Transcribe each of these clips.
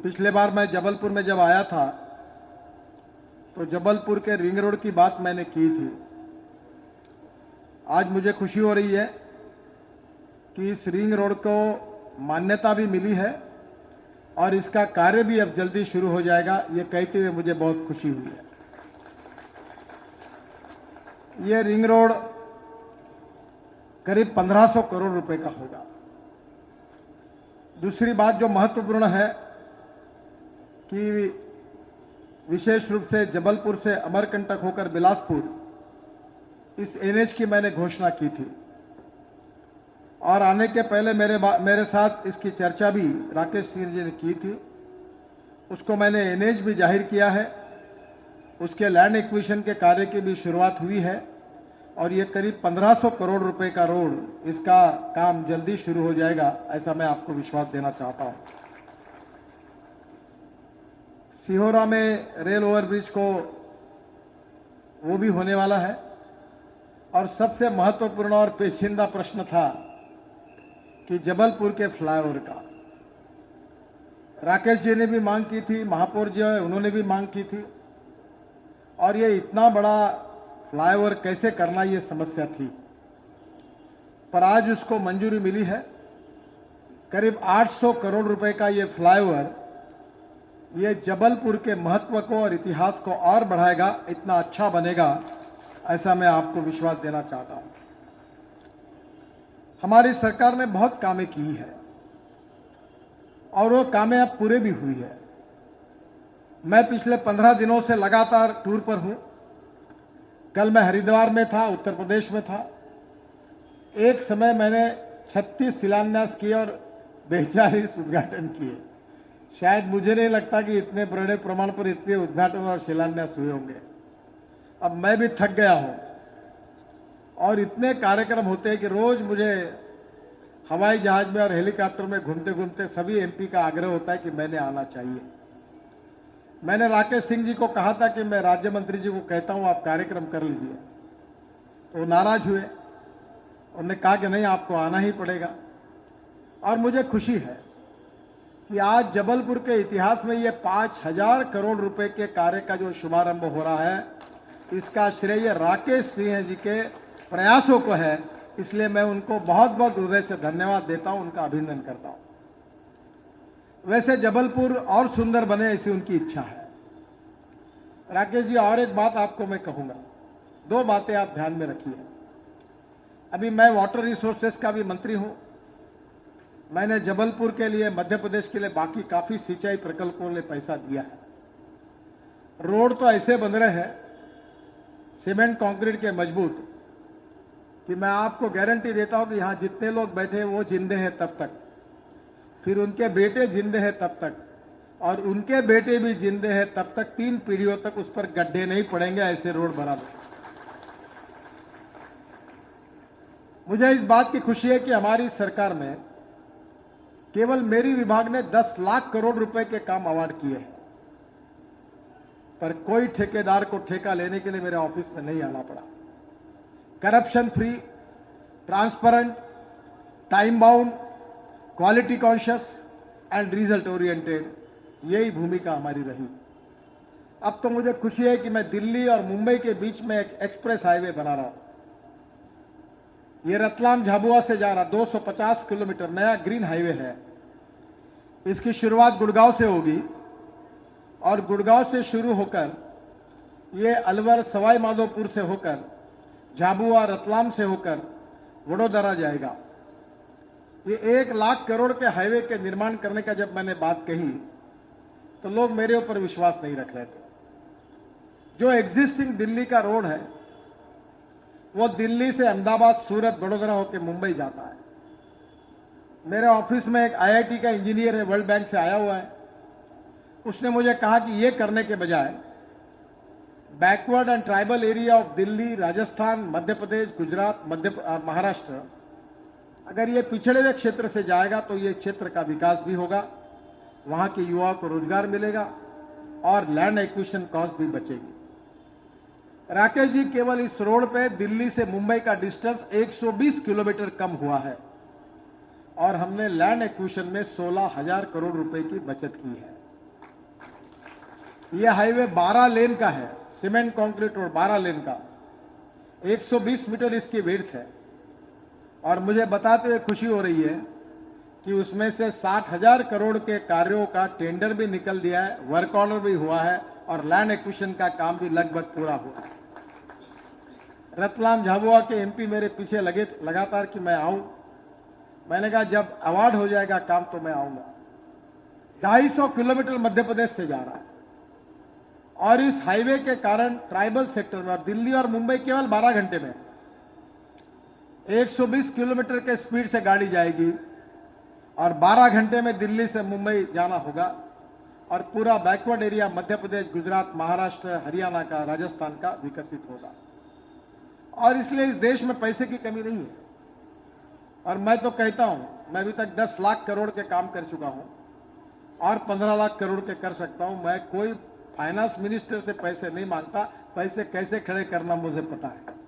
पिछले बार मैं जबलपुर में जब आया था तो जबलपुर के रिंग रोड की बात मैंने की थी। आज मुझे खुशी हो रही है कि इस रिंग रोड को मान्यता भी मिली है और इसका कार्य भी अब जल्दी शुरू हो जाएगा। ये कहते हुए मुझे बहुत खुशी हुई है। ये रिंग रोड करीब 1500 करोड़ रुपए का होगा। दूसरी बात जो महत्वपूर्ण है कि विशेष रूप से जबलपुर से अमरकंटक होकर बिलासपुर इस एनएच की मैंने घोषणा की थी और आने के पहले मेरे साथ इसकी चर्चा भी राकेश सिंह जी ने की थी। उसको मैंने एनएच भी जाहिर किया है। उसके लैंड एक्विजिशन के कार्य की भी शुरुआत हुई है और ये करीब 1500 करोड़ रुपए का रोड, इसका काम जल्दी शुरू हो जाएगा, ऐसा मैं आपको विश्वास देना चाहता हूं। सिहोरा में रेल ओवरब्रिज को वो भी होने वाला है। और सबसे महत्वपूर्ण और पेचीदा प्रश्न था कि जबलपुर के फ्लाईओवर का राकेश जी ने भी मांग की थी, महापौर जी है उन्होंने भी मांग की थी और ये इतना बड़ा फ्लाईओवर कैसे करना, ये समस्या थी। पर आज उसको मंजूरी मिली है। करीब 800 करोड़ रुपए का ये फ्लाईओवर ये जबलपुर के महत्व को और इतिहास को और बढ़ाएगा, इतना अच्छा बनेगा, ऐसा मैं आपको विश्वास देना चाहता हूं। हमारी सरकार ने बहुत कामें की है और वो कामें अब पूरे भी हुई है। मैं पिछले 15 दिनों से लगातार टूर पर हूं। कल मैं हरिद्वार में था, उत्तर प्रदेश में था। एक समय मैंने 36 शिलान्यास किए और 42 उद्घाटन किए। शायद मुझे नहीं लगता कि इतने बड़े प्रमाण पर इतने उद्घाटन और शिलान्यास हुए होंगे। अब मैं भी थक गया हूं और इतने कार्यक्रम होते हैं कि रोज मुझे हवाई जहाज में और हेलीकॉप्टर में घूमते घूमते सभी एमपी का आग्रह होता है कि मैंने आना चाहिए। मैंने राकेश सिंह जी को कहा था कि मैं राज्य मंत्री जी को कहता हूं आप कार्यक्रम कर लीजिए, तो वो नाराज हुए। उन्होंने कहा कि नहीं, आपको आना ही पड़ेगा। और मुझे खुशी है कि आज जबलपुर के इतिहास में ये 5000 करोड़ रुपए के कार्य का जो शुभारंभ हो रहा है, इसका श्रेय राकेश सिंह जी के प्रयासों को है। इसलिए मैं उनको बहुत बहुत हृदय से धन्यवाद देता हूं, उनका अभिनंदन करता हूं। वैसे जबलपुर और सुंदर बने ऐसी उनकी इच्छा है। राकेश जी, और एक बात आपको मैं कहूंगा, 2 बातें आप ध्यान में रखिए। अभी मैं वाटर रिसोर्सेस का भी मंत्री हूं। मैंने जबलपुर के लिए, मध्य प्रदेश के लिए बाकी काफी सिंचाई प्रकल्पों में पैसा दिया है। रोड तो ऐसे बन रहे हैं सीमेंट कंक्रीट के मजबूत कि मैं आपको गारंटी देता हूं कि यहां जितने लोग बैठे वो जिंदे हैं तब तक, फिर उनके बेटे जिंदे हैं तब तक, और उनके बेटे भी जिंदे हैं तब तक, 3 पीढ़ियों तक उस पर गड्ढे नहीं पड़ेंगे। ऐसे रोड बराबर। मुझे इस बात की खुशी है कि हमारी सरकार में केवल मेरी विभाग ने 10 लाख करोड़ रुपए के काम अवार्ड किए हैं, पर कोई ठेकेदार को ठेका लेने के लिए मेरे ऑफिस में नहीं आना पड़ा। Corruption free, transparent, time bound, quality conscious and result oriented, यही भूमिका हमारी रही। अब तो मुझे खुशी है कि मैं दिल्ली और मुंबई के बीच में एक एक्सप्रेस हाईवे बना रहा हूं। ये रतलाम झाबुआ से जा रहा 250 किलोमीटर नया ग्रीन हाईवे है। इसकी शुरुआत गुड़गांव से होगी और गुड़गांव से शुरू होकर ये अलवर, सवाई माधोपुर से होकर झाबुआ, रतलाम से होकर वडोदरा जाएगा। ये 1 लाख करोड़ के हाईवे के निर्माण करने का जब मैंने बात कही तो लोग मेरे ऊपर विश्वास नहीं रख रहे थे। जो एग्जिस्टिंग दिल्ली का रोड है वो दिल्ली से अहमदाबाद, सूरत, वडोदरा होकर मुंबई जाता है। मेरे ऑफिस में एक आईआईटी का इंजीनियर है, वर्ल्ड बैंक से आया हुआ है। उसने मुझे कहा कि ये करने के बजाय backward and tribal area of Delhi, Rajasthan, Madhya Pradesh, Gujarat, Maharashtra, अगर ये पिछड़े हुए क्षेत्र से जाएगा तो ये क्षेत्र का विकास भी होगा, वहां के युवाओं को रोजगार मिलेगा और लैंड एक्विजिशन कॉस्ट भी बचेगी। राकेश जी, केवल इस रोड पे दिल्ली से मुंबई का डिस्टेंस 120 किलोमीटर कम हुआ है और हमने लैंड एक्विजिशन में 16,000 करोड़ रुपए की बचत की है। ये हाईवे 12 लेन का है, सीमेंट कंक्रीट रोड 12 लेन का, 120 मीटर इसकी विड्थ है। और मुझे बताते हुए खुशी हो रही है कि उसमें से 60,000 करोड़ के कार्यों का टेंडर भी निकल दिया है, वर्क ऑर्डर भी हुआ है और लैंड एक्विजिशन का काम भी लगभग पूरा हुआ है। रतलाम झाबुआ के एमपी मेरे पीछे लगे लगातार कि मैं आऊं। मैंने कहा जब अवार्ड हो जाएगा काम तो मैं आऊंगा। 250 किलोमीटर मध्य प्रदेश से जा रहा है और इस हाईवे के कारण ट्राइबल सेक्टर में, और दिल्ली और मुंबई केवल 12 घंटे में 120 किलोमीटर के स्पीड से गाड़ी जाएगी और 12 घंटे में दिल्ली से मुंबई जाना होगा। और पूरा बैकवर्ड एरिया मध्य प्रदेश, गुजरात, महाराष्ट्र, हरियाणा का, राजस्थान का विकसित होगा। और इसलिए इस देश में पैसे की कमी नहीं है। और मैं तो कहता हूं, मैं अभी तक 10 लाख करोड़ के काम कर चुका हूं और 15 लाख करोड़ के कर सकता हूं। मैं कोई फाइनेंस मिनिस्टर से पैसे नहीं मांगता, पैसे कैसे खड़े करना मुझे पता है।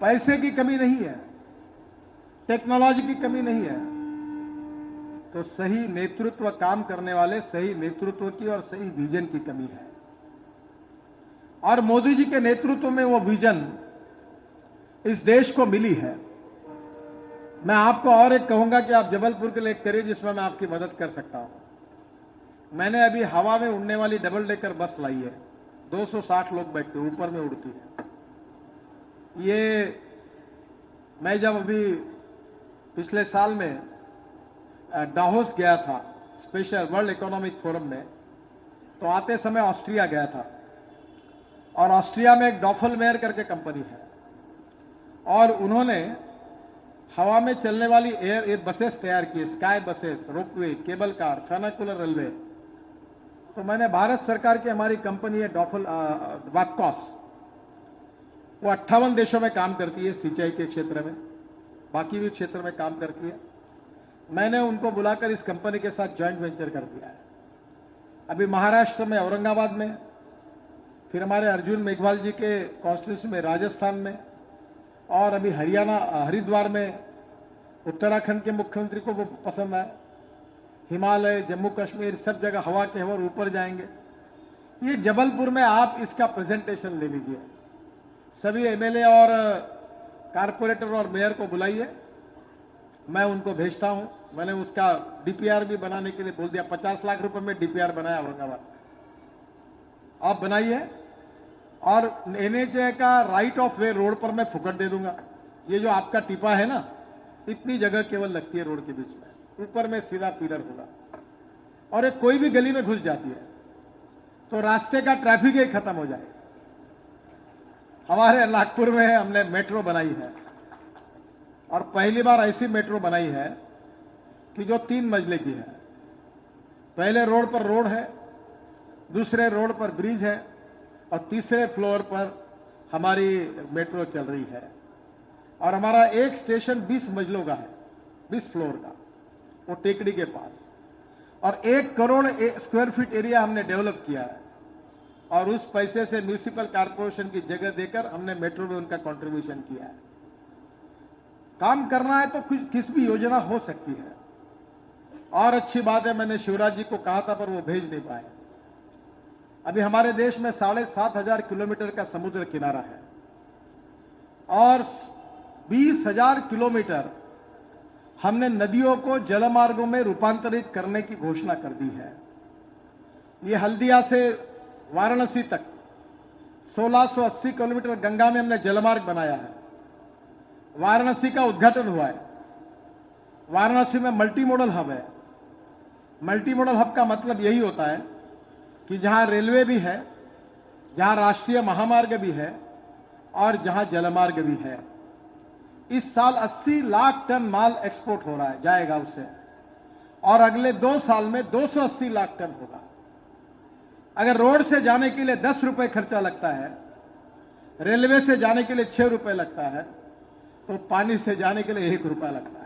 पैसे की कमी नहीं है, टेक्नोलॉजी की कमी नहीं है, तो सही नेतृत्व, काम करने वाले सही नेतृत्व की और सही विजन की कमी है। और मोदी जी के नेतृत्व में वो विजन इस देश को मिली है। मैं आपको और एक कहूंगा कि आप जबलपुर के लिए एक करिए जिसमें मैं आपकी मदद कर सकता हूं। मैंने अभी हवा में उड़ने वाली डबल डेकर बस लाई है, 260 लोग बैठते, ऊपर में उड़ती है। ये मैं जब अभी पिछले साल में डाहोस गया था स्पेशल वर्ल्ड इकोनॉमिक फोरम में, तो आते समय ऑस्ट्रिया गया था और ऑस्ट्रिया में एक डॉफलमेयर करके कंपनी है और उन्होंने हवा में चलने वाली एयर बसेस तैयार की, sky buses, ropeway, cable car, funicular railway. तो मैंने भारत सरकार की हमारी कंपनी है वाटकॉस, वो 58 देशों में काम करती है सिंचाई के क्षेत्र में, बाकी भी क्षेत्र में काम करती है। मैंने उनको बुलाकर इस कंपनी के साथ जॉइंट वेंचर कर दिया है। अभी महाराष्ट्र में औरंगाबाद में, फिर हमारे अर्जुन मेघवाल जी के कॉन्स्टिट्यूंसी में राजस्थान में, और अभी हरियाणा हरिद्वार में उत्तराखंड के मुख्यमंत्री को वो पसंद आया। हिमालय, जम्मू कश्मीर, सब जगह हवा के हवा ऊपर जाएंगे। ये जबलपुर में आप इसका प्रेजेंटेशन ले लीजिए, सभी एमएलए और कारपोरेटर और मेयर को बुलाइए, मैं उनको भेजता हूं। मैंने उसका डीपीआर भी बनाने के लिए बोल दिया, 50 लाख रुपए में डीपीआर बनाया औरंगाबाद। आप बनाइए और एनएचए का राइट ऑफ वे रोड पर मैं फुकट दे दूंगा। ये जो आपका टिपा है ना, इतनी जगह केवल लगती है रोड के बीच में, ऊपर में सीधा पिलर होगा और एक कोई भी गली में घुस जाती है तो रास्ते का ट्रैफिक ही खत्म हो जाए। हमारे नागपुर में हमने मेट्रो बनाई है और पहली बार ऐसी मेट्रो बनाई है कि जो 3 मंजिले की है। पहले रोड पर रोड है, दूसरे रोड पर ब्रिज है और तीसरे फ्लोर पर हमारी मेट्रो चल रही है। और हमारा एक स्टेशन 20 मंजिलों का है, 20 फ्लोर का, वो टेकड़ी के पास, और 1 करोड़ स्क्वायर फीट एरिया हमने डेवलप किया है। और उस पैसे से म्यूनिसिपल कॉर्पोरेशन की जगह देकर हमने मेट्रो में उनका कंट्रीब्यूशन किया है। काम करना है तो किस भी योजना हो सकती है। और अच्छी बात है, मैंने शिवराज जी को कहा था पर वो भेज नहीं पाए। अभी हमारे देश में 7,500 किलोमीटर का समुद्र किनारा है और 20,000 किलोमीटर हमने नदियों को जलमार्गों में रूपांतरित करने की घोषणा कर दी है। ये हल्दिया से वाराणसी तक 1680 किलोमीटर गंगा में हमने जलमार्ग बनाया है। वाराणसी का उद्घाटन हुआ है। वाराणसी में मल्टी मॉडल हब है। मल्टी मॉडल हब का मतलब यही होता है कि जहां रेलवे भी है, जहां राष्ट्रीय महामार्ग भी है और जहां जलमार्ग भी है। इस साल 80 लाख टन माल एक्सपोर्ट हो रहा है, जाएगा उससे, और अगले 2 साल में 280 लाख टन होगा। अगर रोड से जाने के लिए 10 रुपए खर्चा लगता है, रेलवे से जाने के लिए 6 रुपए लगता है, तो पानी से जाने के लिए 1 रुपया लगता है।